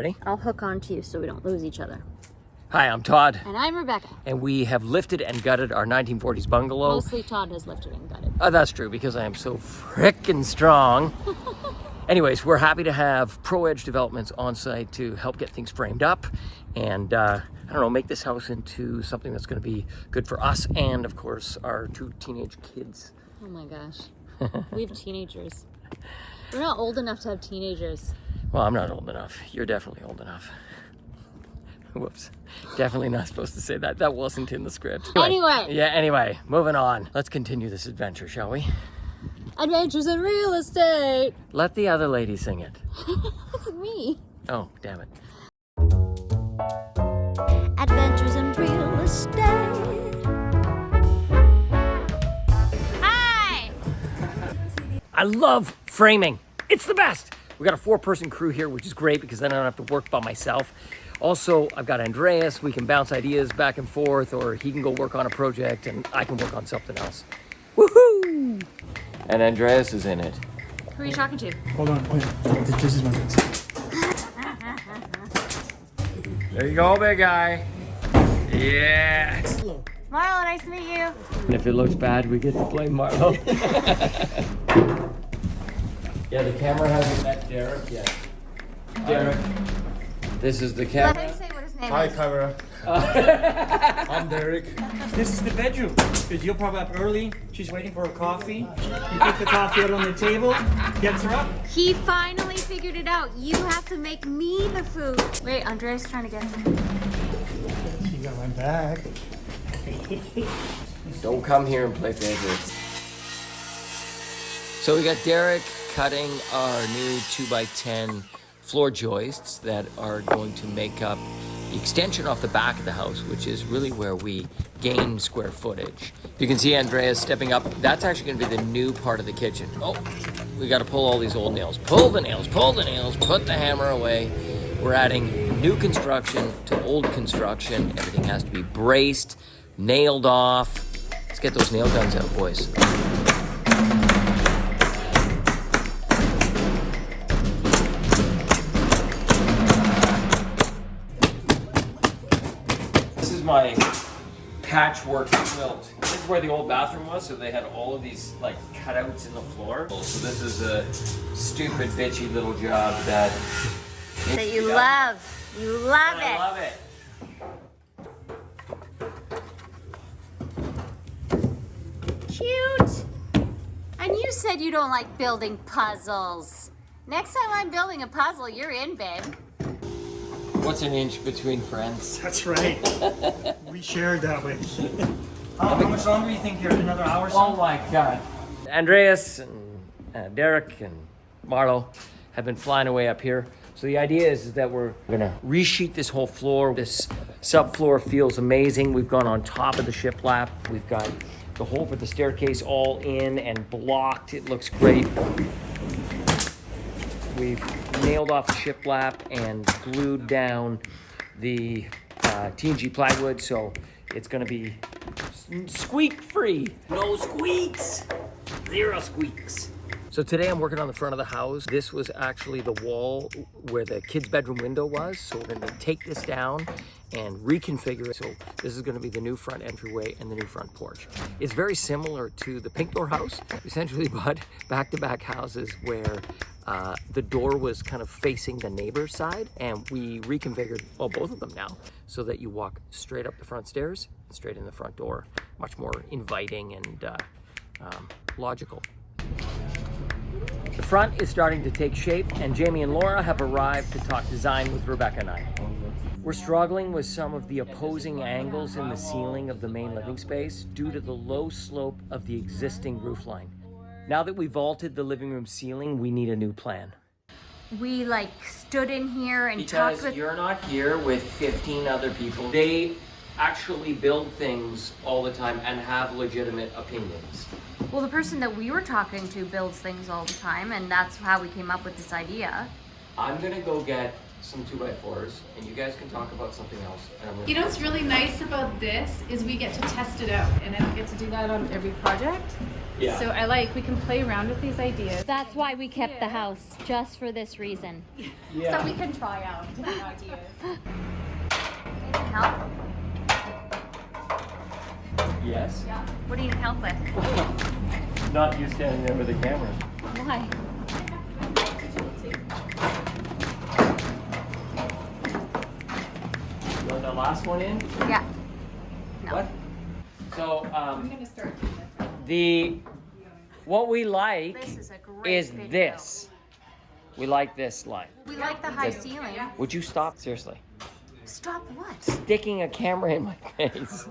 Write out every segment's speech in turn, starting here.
Ready? I'll hook onto you so we don't lose each other. Hi, I'm Todd. And I'm Rebecca. And we have lifted and gutted our 1940s bungalow. Mostly Todd has lifted and gutted. That's true, because I am so frickin' strong. Anyways, we're happy to have Pro Edge Developments on site to help get things framed up and, I don't know, make this house into something that's going to be good for us and, of course, our 2 teenage kids. Oh my gosh. We have teenagers. We're not old enough to have teenagers. Well, I'm not old enough. You're definitely old enough. Whoops. Definitely not supposed to say that. That wasn't in the script. Anyway, moving on. Let's continue this adventure, shall we? Adventures in real estate. Let the other lady sing it. It's me. Oh, damn it. Adventures in real estate. Hi! I love framing. It's the best. We got a 4-person crew here, which is great because then I don't have to work by myself. Also, I've got Andreas. We can bounce ideas back and forth, or he can go work on a project and I can work on something else. Woohoo! And Andreas is in it. Who are you talking to? Hold on, wait. This is my fix. There you go, big guy. Yeah. Marlo, nice to meet you. And if it looks bad, we get to blame Marlo. Yeah, the camera hasn't met Derek yet. Derek, this is the Let camera. him say what his name Hi, is. camera. I'm Derek. This is the bedroom. Because you'll probably up early. She's waiting for her coffee. You put the coffee out on the table, gets her up. He finally figured it out. You have to make me the food. Wait, Andrea's trying to get some. She got my bag. Don't come here and play favorites. So we got Derek cutting our new 2x10 floor joists that are going to make up the extension off the back of the house, which is really where we gain square footage. You can see Andreas stepping up. That's actually gonna be the new part of the kitchen. Oh, we gotta pull all these old nails. Pull the nails, pull the nails, put the hammer away. We're adding new construction to old construction. Everything has to be braced, nailed off. Let's get those nail guns out, boys. This is my patchwork quilt. This is where the old bathroom was, so they had all of these like cutouts in the floor. So this is a stupid, bitchy little job that You love. You love I it. love it. Cute. And you said you don't like building puzzles. Next time I'm building a puzzle, you're in, babe. What's an inch between friends? That's right. We shared that way. How much longer do you think here? Another hour or so? Oh my God. Andreas and Derek and Marlo have been flying away up here. So the idea is that we're gonna resheet this whole floor. This subfloor feels amazing. We've gone on top of the shiplap. We've got the hole for the staircase all in and blocked. It looks great. We've nailed off the shiplap and glued down the TNG plywood, so it's gonna be squeak-free. No squeaks. 0 squeaks. So today I'm working on the front of the house. This was actually the wall where the kids' bedroom window was. So we're gonna take this down and reconfigure it. So this is gonna be the new front entryway and the new front porch. It's very similar to the pink door house. Essentially bought back-to-back houses where the door was kind of facing the neighbor's side, and we reconfigured, well, both of them now, so that you walk straight up the front stairs and straight in the front door. Much more inviting and logical. The front is starting to take shape, and Jamie and Laura have arrived to talk design with Rebecca and I. We're struggling with some of the opposing angles in the ceiling of the main living space due to the low slope of the existing roofline. Now that we vaulted the living room ceiling, we need a new plan. We like stood in here and Because talked with. you're not here with 15 other people. They actually build things all the time and have legitimate opinions. Well, the person that we were talking to builds things all the time, and that's how we came up with this idea. I'm gonna go get some 2x4s, and you guys can talk about something else. And I'm gonna You know what's really nice about this is we get to test it out, and I don't get to do that on every project. Yeah. So we can play around with these ideas. That's why we kept the house, just for this reason. Yeah. So we can try out different ideas. Need help? Yes. Yeah. What do you need help with? Not you standing there with the camera. Why? You want the last one in? Yeah. No. What? So I'm gonna start doing this. what we like This is a great is video. this. We like this line. We like the high ceiling. Would you stop? Seriously. Stop what? Sticking a camera in my face.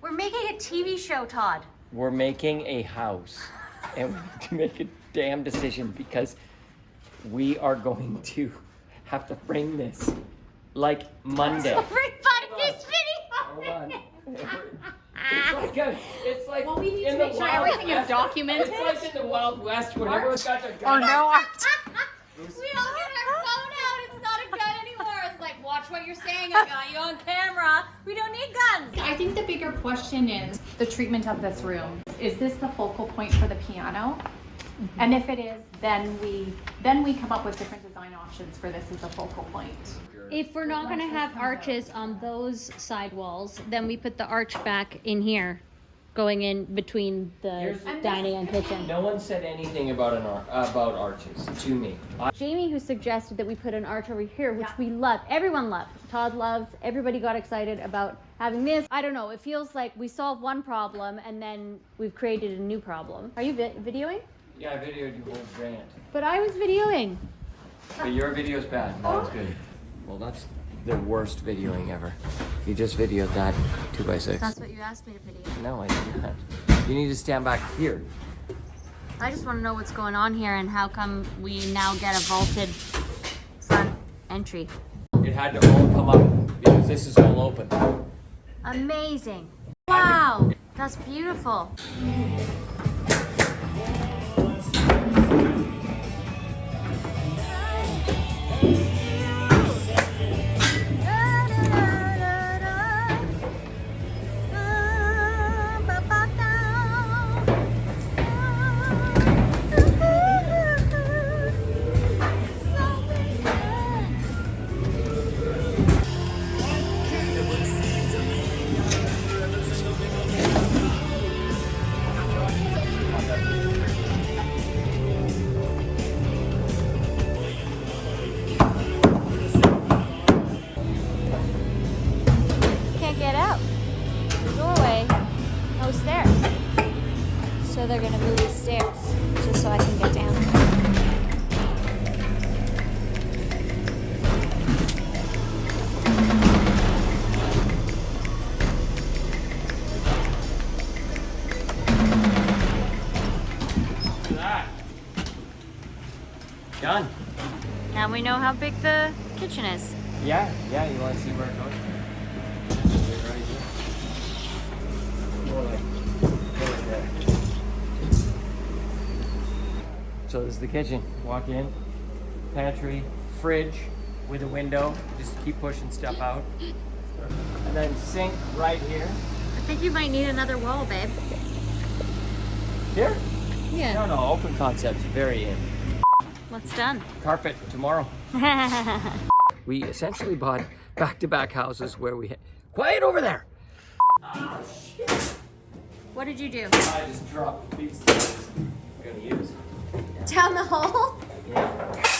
We're making a TV show, Todd. We're making a house. And we need to make a damn decision because we are going to have to bring this like Monday. Everybody, this Hold video. on. It's like Well, we need in to the make sure Wild everything is West. documented. It's like in the Wild West when everyone's got their Oh guns. no! We all get our phone out. It's not a gun anymore. It's like, watch what you're saying. I got you on camera. We don't need guns. I think the bigger question is the treatment of this room. Is this the focal point for the piano? And if it is, then we come up with different design options for this as a focal point. If we're not gonna have arches on those side walls, then we put the arch back in here, going in between the Here's- dining and kitchen. No one said anything about about arches to me. Jamie, who suggested that we put an arch over here, which we love. Everyone loved. Todd loved. Everybody got excited about having this. I don't know. It feels like we solved one problem and then we've created a new problem. Are you videoing? Yeah, I videoed you whole rant. But I was videoing. But your video's bad. Mine's good. Well, that's the worst videoing ever. You just videoed that 2x6. That's what you asked me to video. No, I did not. You need to stand back here. I just want to know what's going on here and how come we now get a vaulted front entry. It had to all come up because this is all open. Amazing. Wow. That's beautiful. Can't get out. The doorway, no stairs. So they're gonna move the stairs just so I can get down. Done. Now we know how big the kitchen is. Yeah, you want to see where it goes? More like there. So this is the kitchen. Walk in, pantry, fridge with a window. Just keep pushing stuff out. And then sink right here. I think you might need another wall, babe. Here? Yeah. No, open concept, very in. What's done? Carpet tomorrow. We essentially bought back-to-back houses where we quiet over there. What did you do? I just dropped these things we're gonna use. Down the hole? Yeah.